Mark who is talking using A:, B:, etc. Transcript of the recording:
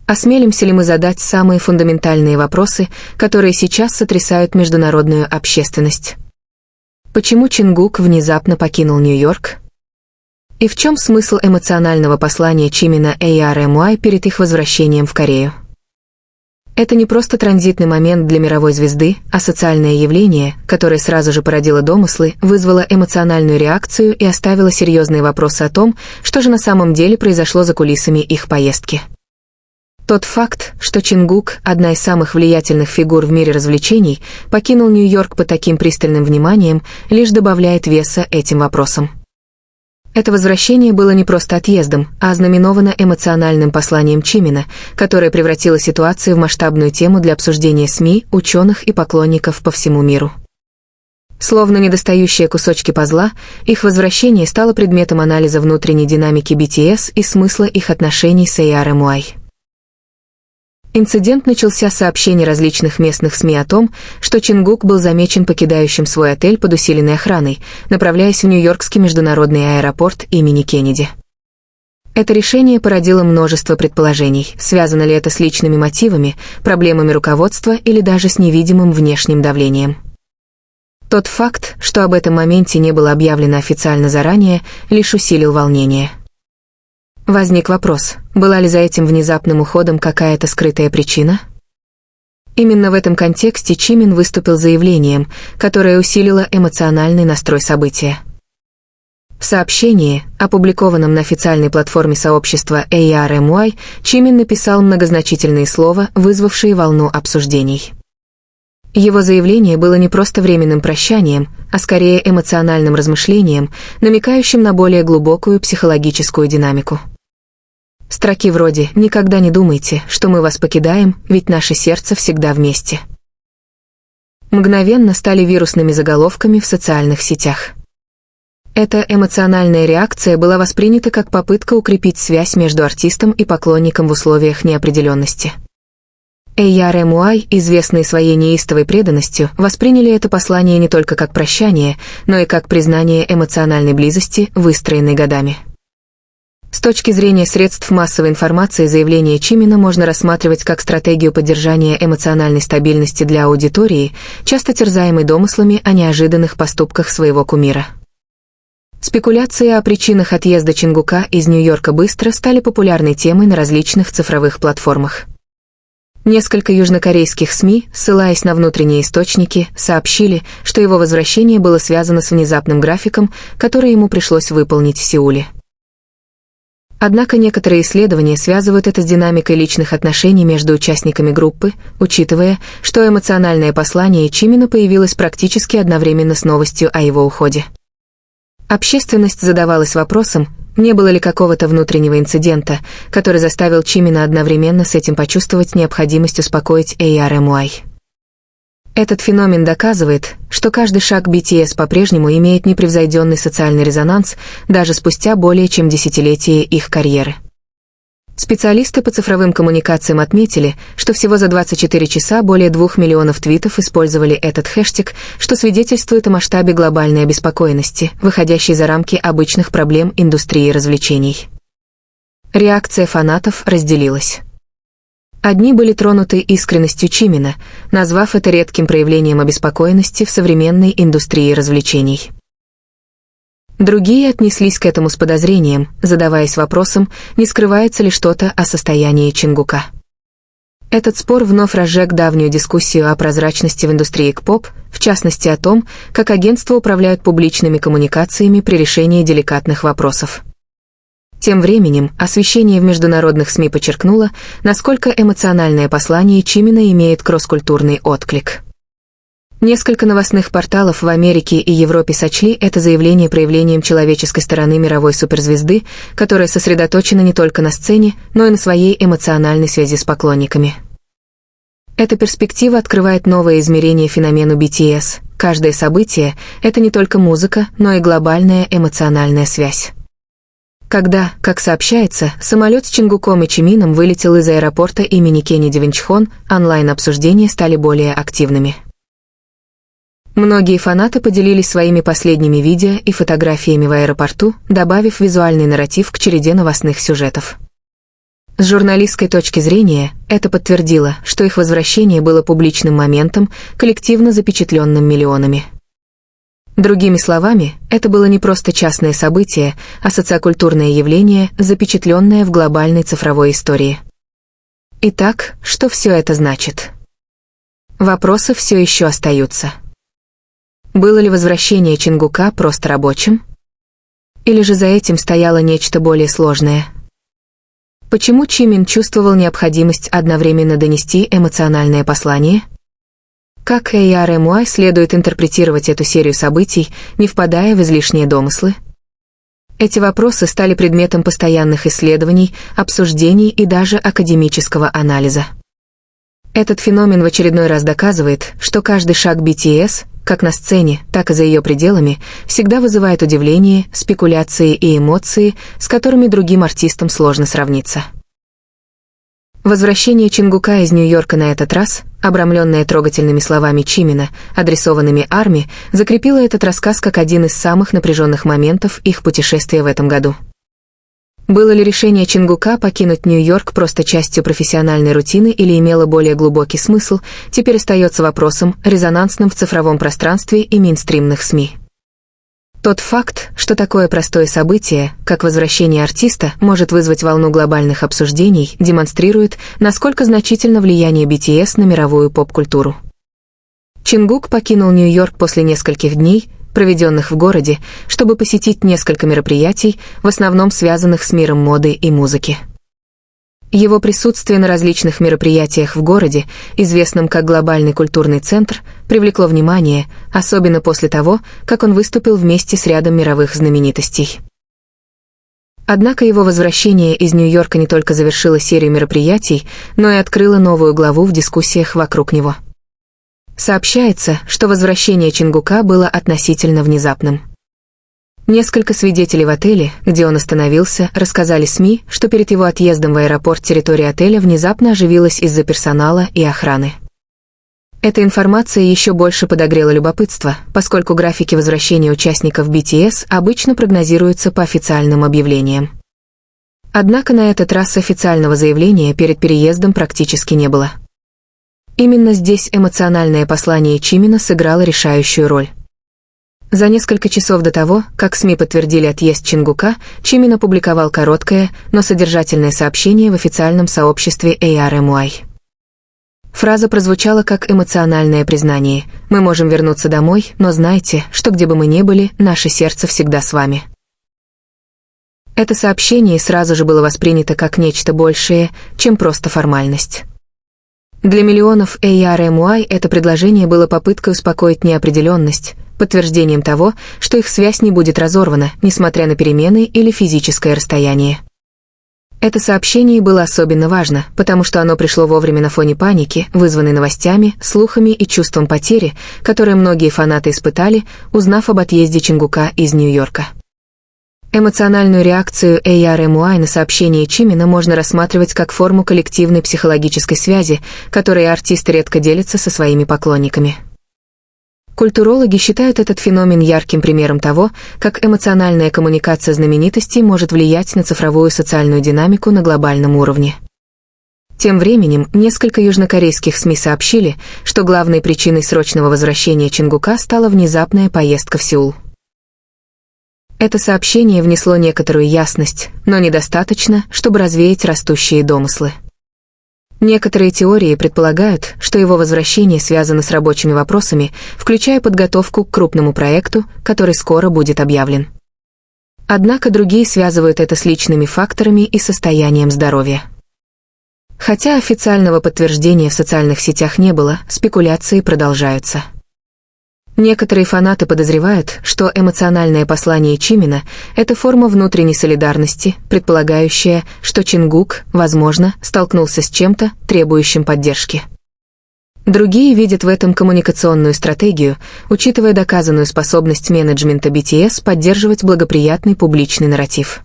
A: Осмелимся ли мы задать самые фундаментальные вопросы, которые сейчас сотрясают международную общественность? Почему Чингук внезапно покинул Нью-Йорк? И в чем смысл эмоционального послания Чимина ARMY перед их возвращением в Корею? Это не просто транзитный момент для мировой звезды, а социальное явление, которое сразу же породило домыслы, вызвало эмоциональную реакцию и оставило серьезные вопросы о том, что же на самом деле произошло за кулисами их поездки. Тот факт, что Чингук, одна из самых влиятельных фигур в мире развлечений, покинул Нью-Йорк под таким пристальным вниманием, лишь добавляет веса этим вопросам. Это возвращение было не просто отъездом, а ознаменовано эмоциональным посланием Чимина, которое превратило ситуацию в масштабную тему для обсуждения СМИ, ученых и поклонников по всему миру. Словно недостающие кусочки пазла, их возвращение стало предметом анализа внутренней динамики BTS и смысла их отношений с ARMY. Инцидент начался с сообщений различных местных СМИ о том, что Чингук был замечен покидающим свой отель под усиленной охраной, направляясь в Нью-Йоркский международный аэропорт имени Кеннеди. Это решение породило множество предположений, связано ли это с личными мотивами, проблемами руководства или даже с невидимым внешним давлением. Тот факт, что об этом моменте не было объявлено официально заранее, лишь усилил волнение. Возник вопрос, была ли за этим внезапным уходом какая-то скрытая причина? Именно в этом контексте Чимин выступил с заявлением, которое усилило эмоциональный настрой события. В сообщении, опубликованном на официальной платформе сообщества ARMY, Чимин написал многозначительные слова, вызвавшие волну обсуждений. Его заявление было не просто временным прощанием, а скорее эмоциональным размышлением, намекающим на более глубокую психологическую динамику. Строки вроде «Никогда не думайте, что мы вас покидаем, ведь наше сердце всегда вместе» мгновенно стали вирусными заголовками в социальных сетях. Эта эмоциональная реакция была воспринята как попытка укрепить связь между артистом и поклонником в условиях неопределенности. ARMY, известные своей неистовой преданностью, восприняли это послание не только как прощание, но и как признание эмоциональной близости, выстроенной годами. С точки зрения средств массовой информации заявление Чимина можно рассматривать как стратегию поддержания эмоциональной стабильности для аудитории, часто терзаемой домыслами о неожиданных поступках своего кумира. Спекуляции о причинах отъезда Чингука из Нью-Йорка быстро стали популярной темой на различных цифровых платформах. Несколько южнокорейских СМИ, ссылаясь на внутренние источники, сообщили, что его возвращение было связано с внезапным графиком, который ему пришлось выполнить в Сеуле. Однако некоторые исследования связывают это с динамикой личных отношений между участниками группы, учитывая, что эмоциональное послание Чимина появилось практически одновременно с новостью о его уходе. Общественность задавалась вопросом, не было ли какого-то внутреннего инцидента, который заставил Чимина одновременно с этим почувствовать необходимость успокоить ARMY. Этот феномен доказывает, что каждый шаг BTS по-прежнему имеет непревзойденный социальный резонанс даже спустя более чем десятилетие их карьеры. Специалисты по цифровым коммуникациям отметили, что всего за 24 часа более 2 миллионов твитов использовали этот хэштег, что свидетельствует о масштабе глобальной обеспокоенности, выходящей за рамки обычных проблем индустрии развлечений. Реакция фанатов разделилась. Одни были тронуты искренностью Чимина, назвав это редким проявлением обеспокоенности в современной индустрии развлечений. Другие отнеслись к этому с подозрением, задаваясь вопросом, не скрывается ли что-то о состоянии Чингука. Этот спор вновь разжег давнюю дискуссию о прозрачности в индустрии К-поп, в частности о том, как агентства управляют публичными коммуникациями при решении деликатных вопросов. Тем временем, освещение в международных СМИ подчеркнуло, насколько эмоциональное послание Чимина имеет кросс-культурный отклик. Несколько новостных порталов в Америке и Европе сочли это заявление проявлением человеческой стороны мировой суперзвезды, которая сосредоточена не только на сцене, но и на своей эмоциональной связи с поклонниками. Эта перспектива открывает новое измерение феномену BTS. Каждое событие — это не только музыка, но и глобальная эмоциональная связь. Когда, как сообщается, самолет с Чингуком и Чимином вылетел из аэропорта имени Кеннеди в Инчхон, онлайн-обсуждения стали более активными. Многие фанаты поделились своими последними видео и фотографиями в аэропорту, добавив визуальный нарратив к череде новостных сюжетов. С журналистской точки зрения, это подтвердило, что их возвращение было публичным моментом, коллективно запечатленным миллионами. Другими словами, это было не просто частное событие, а социокультурное явление, запечатленное в глобальной цифровой истории. Итак, что все это значит? Вопросы все еще остаются. Было ли возвращение Чингука просто рабочим? Или же за этим стояло нечто более сложное? Почему Чимин чувствовал необходимость одновременно донести эмоциональное послание? Как ARMY следует интерпретировать эту серию событий, не впадая в излишние домыслы? Эти вопросы стали предметом постоянных исследований, обсуждений и даже академического анализа. Этот феномен в очередной раз доказывает, что каждый шаг BTS, как на сцене, так и за ее пределами, всегда вызывает удивление, спекуляции и эмоции, с которыми другим артистам сложно сравниться. Возвращение Чингука из Нью-Йорка на этот раз, обрамленное трогательными словами Чимина, адресованными ARMY, закрепило этот рассказ как один из самых напряженных моментов их путешествия в этом году. Было ли решение Чингука покинуть Нью-Йорк просто частью профессиональной рутины или имело более глубокий смысл, теперь остается вопросом, резонансным в цифровом пространстве и мейнстримных СМИ. Тот факт, что такое простое событие, как возвращение артиста, может вызвать волну глобальных обсуждений, демонстрирует, насколько значительно влияние BTS на мировую поп-культуру. Чингук покинул Нью-Йорк после нескольких дней, проведенных в городе, чтобы посетить несколько мероприятий, в основном связанных с миром моды и музыки. Его присутствие на различных мероприятиях в городе, известном как глобальный культурный центр, привлекло внимание, особенно после того, как он выступил вместе с рядом мировых знаменитостей. Однако его возвращение из Нью-Йорка не только завершило серию мероприятий, но и открыло новую главу в дискуссиях вокруг него. Сообщается, что возвращение Чингука было относительно внезапным. Несколько свидетелей в отеле, где он остановился, рассказали СМИ, что перед его отъездом в аэропорт территория отеля внезапно оживилась из-за персонала и охраны. Эта информация еще больше подогрела любопытство, поскольку графики возвращения участников BTS обычно прогнозируются по официальным объявлениям. Однако на этот раз официального заявления перед переездом практически не было. Именно здесь эмоциональное послание Чимина сыграло решающую роль. За несколько часов до того, как СМИ подтвердили отъезд Чингука, Чимин опубликовал короткое, но содержательное сообщение в официальном сообществе ARMY. Фраза прозвучала как эмоциональное признание: «Мы можем вернуться домой, но знайте, что где бы мы ни были, наше сердце всегда с вами». Это сообщение сразу же было воспринято как нечто большее, чем просто формальность. Для миллионов ARMY это предложение было попыткой успокоить неопределенность, подтверждением того, что их связь не будет разорвана, несмотря на перемены или физическое расстояние. Это сообщение было особенно важно, потому что оно пришло вовремя на фоне паники, вызванной новостями, слухами и чувством потери, которые многие фанаты испытали, узнав об отъезде Чингука из Нью-Йорка. Эмоциональную реакцию ARMY на сообщение Чимина можно рассматривать как форму коллективной психологической связи, которой артисты редко делятся со своими поклонниками. Культурологи считают этот феномен ярким примером того, как эмоциональная коммуникация знаменитостей может влиять на цифровую социальную динамику на глобальном уровне. Тем временем, несколько южнокорейских СМИ сообщили, что главной причиной срочного возвращения Чингука стала внезапная поездка в Сеул. Это сообщение внесло некоторую ясность, но недостаточно, чтобы развеять растущие домыслы. Некоторые теории предполагают, что его возвращение связано с рабочими вопросами, включая подготовку к крупному проекту, который скоро будет объявлен. Однако другие связывают это с личными факторами и состоянием здоровья. Хотя официального подтверждения в социальных сетях не было, спекуляции продолжаются. Некоторые фанаты подозревают, что эмоциональное послание Чимина – это форма внутренней солидарности, предполагающая, что Чингук, возможно, столкнулся с чем-то, требующим поддержки. Другие видят в этом коммуникационную стратегию, учитывая доказанную способность менеджмента BTS поддерживать благоприятный публичный нарратив.